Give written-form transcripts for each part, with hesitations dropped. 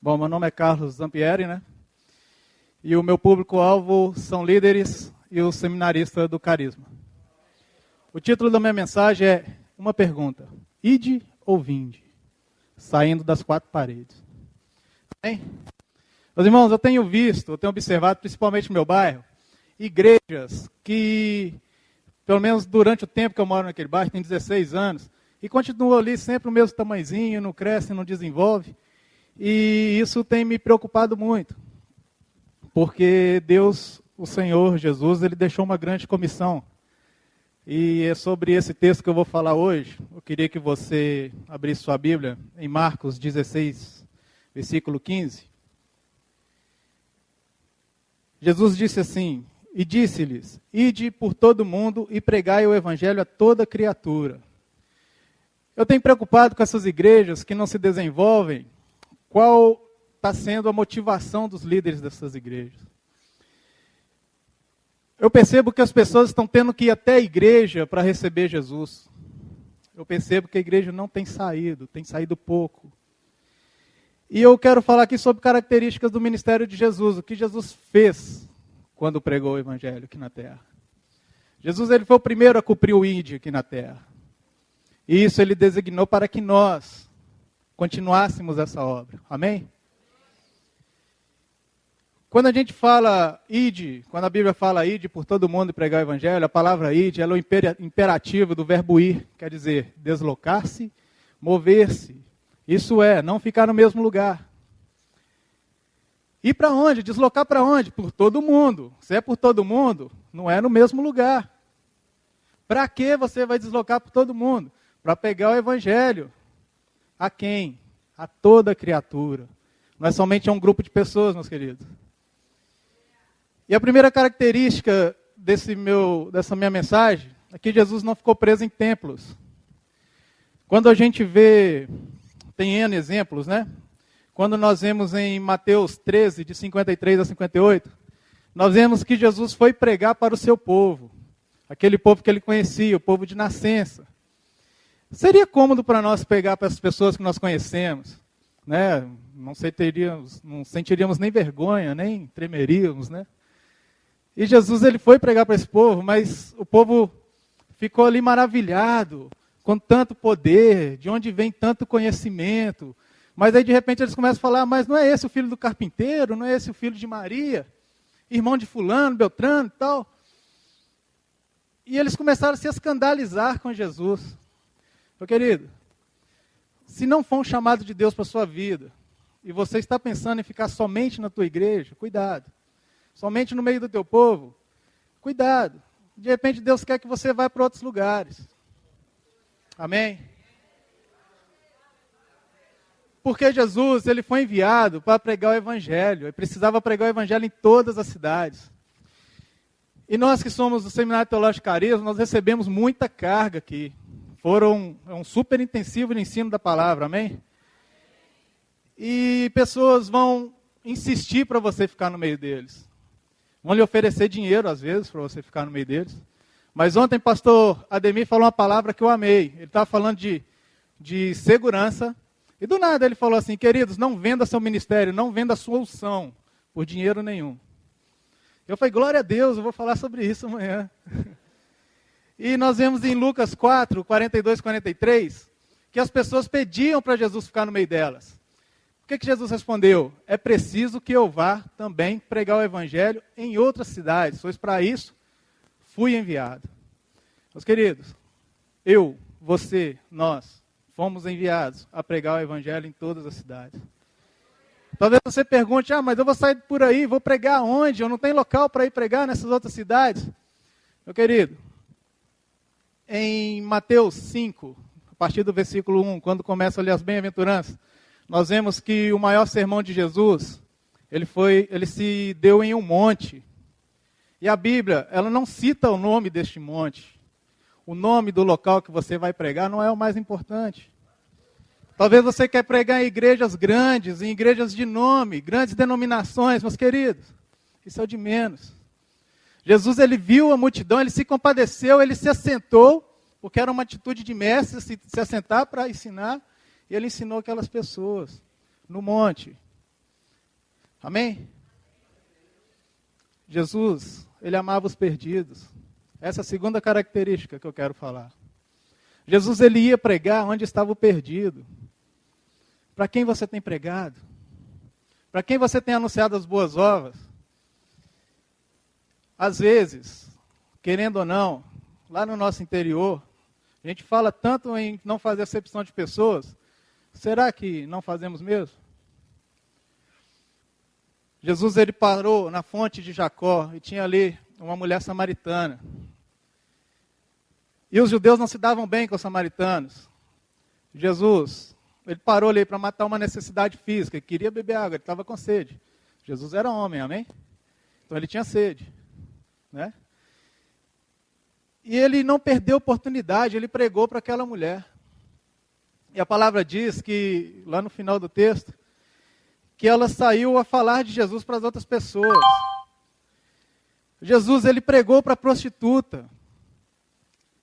Bom, meu nome é Carlos Zampieri, né? E o meu público-alvo são líderes e os seminaristas do Carisma. O título da minha mensagem é uma pergunta: ide ou vinde? Saindo das quatro paredes. Bem, meus irmãos, eu tenho observado, principalmente no meu bairro, igrejas que, pelo menos durante o tempo que eu moro naquele bairro, tem 16 anos, e continuam ali sempre o mesmo tamanhozinho, não cresce, não desenvolve. E isso tem me preocupado muito, porque Deus, o Senhor Jesus, Ele deixou uma grande comissão. E é sobre esse texto que eu vou falar hoje. Eu queria que você abrisse sua Bíblia em Marcos 16, versículo 15. Jesus disse assim: e disse-lhes, ide por todo mundo e pregai o evangelho a toda criatura. Eu tenho preocupado com essas igrejas que não se desenvolvem. Qual está sendo a motivação dos líderes dessas igrejas? Eu percebo que as pessoas estão tendo que ir até a igreja para receber Jesus. Eu percebo que a igreja não tem saído pouco. E eu quero falar aqui sobre características do ministério de Jesus, o que Jesus fez quando pregou o evangelho aqui na terra. Jesus, ele foi o primeiro a cumprir o ide aqui na terra. E isso ele designou para que nós continuássemos essa obra. Amém? Quando a gente fala ide, quando a Bíblia fala ide por todo mundo e pregar o evangelho, a palavra ide, ela é o imperativo do verbo ir, quer dizer, deslocar-se, mover-se. Isso é, não ficar no mesmo lugar. Ir para onde? Deslocar para onde? Por todo mundo. Se é por todo mundo, não é no mesmo lugar. Para que você vai deslocar por todo mundo? Para pegar o evangelho. A quem? A toda criatura. Não é somente a um grupo de pessoas, meus queridos. E a primeira característica dessa minha mensagem é que Jesus não ficou preso em templos. Quando a gente vê, tem N exemplos, né? Quando nós vemos em Mateus 13, de 53 a 58, nós vemos que Jesus foi pregar para o seu povo. Aquele povo que ele conhecia, o povo de nascença. Seria cômodo para nós pegar para as pessoas que nós conhecemos, né? Não sentiríamos nem vergonha, nem tremeríamos, né? E Jesus, ele foi pregar para esse povo, mas o povo ficou ali maravilhado com tanto poder, de onde vem tanto conhecimento. Mas aí de repente eles começam a falar: mas não é esse o filho do carpinteiro? Não é esse o filho de Maria? Irmão de fulano, Beltrano e tal? E eles começaram a se escandalizar com Jesus. Meu querido, se não for um chamado de Deus para a sua vida, e você está pensando em ficar somente na tua igreja, cuidado. Somente no meio do teu povo, cuidado. De repente Deus quer que você vá para outros lugares. Amém? Porque Jesus, ele foi enviado para pregar o evangelho. Ele precisava pregar o evangelho em todas as cidades. E nós que somos do Seminário Teológico Carisma, nós recebemos muita carga aqui. É um super intensivo de ensino da palavra, amém? E pessoas vão insistir para você ficar no meio deles. Vão lhe oferecer dinheiro, às vezes, para você ficar no meio deles. Mas ontem, pastor Ademir falou uma palavra que eu amei. Ele estava falando de segurança. E do nada ele falou assim: queridos, não venda seu ministério, não venda a sua unção por dinheiro nenhum. Eu falei: glória a Deus, eu vou falar sobre isso amanhã. E nós vemos em Lucas 4, 42, 43, que as pessoas pediam para Jesus ficar no meio delas. O que Jesus respondeu? É preciso que eu vá também pregar o evangelho em outras cidades, pois para isso fui enviado. Meus queridos, eu, você, nós, fomos enviados a pregar o evangelho em todas as cidades. Talvez você pergunte: mas eu vou sair por aí, vou pregar onde? Eu não tenho local para ir pregar nessas outras cidades. Meu querido, em Mateus 5, a partir do versículo 1, quando começa ali as bem-aventuranças, nós vemos que o maior sermão de Jesus, ele se deu em um monte. E a Bíblia, ela não cita o nome deste monte. O nome do local que você vai pregar não é o mais importante. Talvez você quer pregar em igrejas grandes, em igrejas de nome, grandes denominações, meus queridos. Isso é o de menos. Jesus, ele viu a multidão, ele se compadeceu, ele se assentou, porque era uma atitude de mestre se assentar para ensinar, e ele ensinou aquelas pessoas no monte. Amém? Jesus, ele amava os perdidos. Essa é a segunda característica que eu quero falar. Jesus, ele ia pregar onde estava o perdido. Para quem você tem pregado? Para quem você tem anunciado as boas novas? Às vezes, querendo ou não, lá no nosso interior, a gente fala tanto em não fazer acepção de pessoas. Será que não fazemos mesmo? Jesus, ele parou na fonte de Jacó e tinha ali uma mulher samaritana. E os judeus não se davam bem com os samaritanos. Jesus, ele parou ali para matar uma necessidade física, ele queria beber água, ele estava com sede. Jesus era homem, amém? Então ele tinha sede, né? E ele não perdeu a oportunidade, ele pregou para aquela mulher. E a palavra diz que, lá no final do texto, que ela saiu a falar de Jesus para as outras pessoas. Jesus, ele pregou para a prostituta.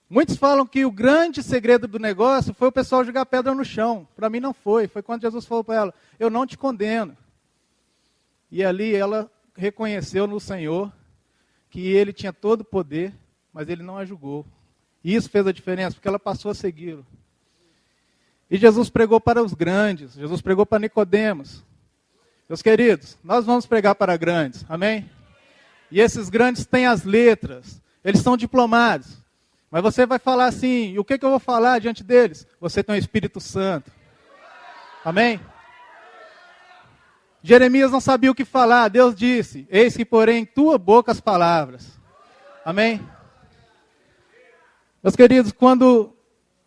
Muitos falam que o grande segredo do negócio foi o pessoal jogar pedra no chão. Para mim não foi. Foi quando Jesus falou para ela, eu não te condeno. E ali ela reconheceu no Senhor que ele tinha todo o poder, mas ele não a julgou. E isso fez a diferença, porque ela passou a segui-lo. E Jesus pregou para os grandes. Jesus pregou para Nicodemos. Meus queridos, nós vamos pregar para grandes, amém? E esses grandes têm as letras, eles são diplomados. Mas você vai falar assim, e o que eu vou falar diante deles? Você tem o Espírito Santo. Amém? Jeremias não sabia o que falar, Deus disse, eis que porém em tua boca as palavras. Amém? Meus queridos, quando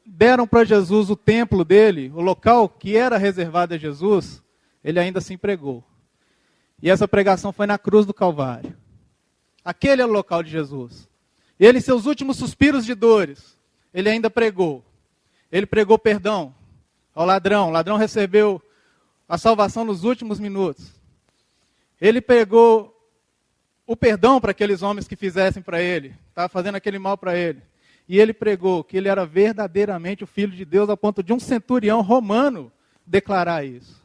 deram para Jesus o templo dele, o local que era reservado a Jesus, ele ainda assim pregou. E essa pregação foi na cruz do Calvário. Aquele é o local de Jesus. Ele, em seus últimos suspiros de dores, ele ainda pregou. Ele pregou perdão ao ladrão. O ladrão recebeu a salvação nos últimos minutos. Ele pregou o perdão para aqueles homens que fizessem para ele. Estava fazendo aquele mal para ele. E ele pregou que ele era verdadeiramente o Filho de Deus, ao ponto de um centurião romano declarar isso.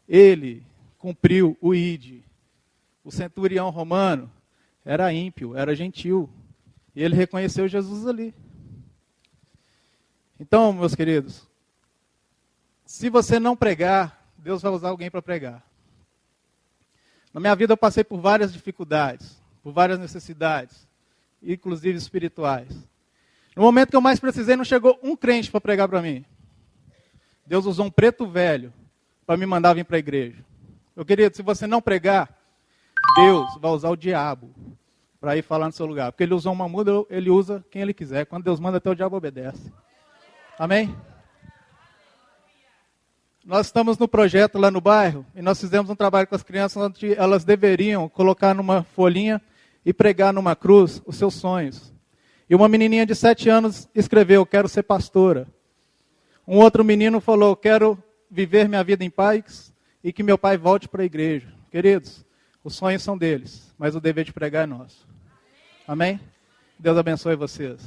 Ele cumpriu o ide. O centurião romano era ímpio, era gentil. E ele reconheceu Jesus ali. Então, meus queridos, se você não pregar, Deus vai usar alguém para pregar. Na minha vida eu passei por várias dificuldades, por várias necessidades, inclusive espirituais. No momento que eu mais precisei, não chegou um crente para pregar para mim. Deus usou um preto velho para me mandar vir para a igreja. Meu querido, se você não pregar, Deus vai usar o diabo para ir falar no seu lugar. Porque ele usou uma muda, ele usa quem ele quiser. Quando Deus manda, até o diabo obedece. Amém? Nós estamos no projeto lá no bairro, e nós fizemos um trabalho com as crianças, onde elas deveriam colocar numa folhinha e pregar numa cruz os seus sonhos. E uma menininha de 7 anos escreveu, quero ser pastora. Um outro menino falou, quero viver minha vida em paz e que meu pai volte para a igreja. Queridos, os sonhos são deles, mas o dever de pregar é nosso. Amém? Deus abençoe vocês.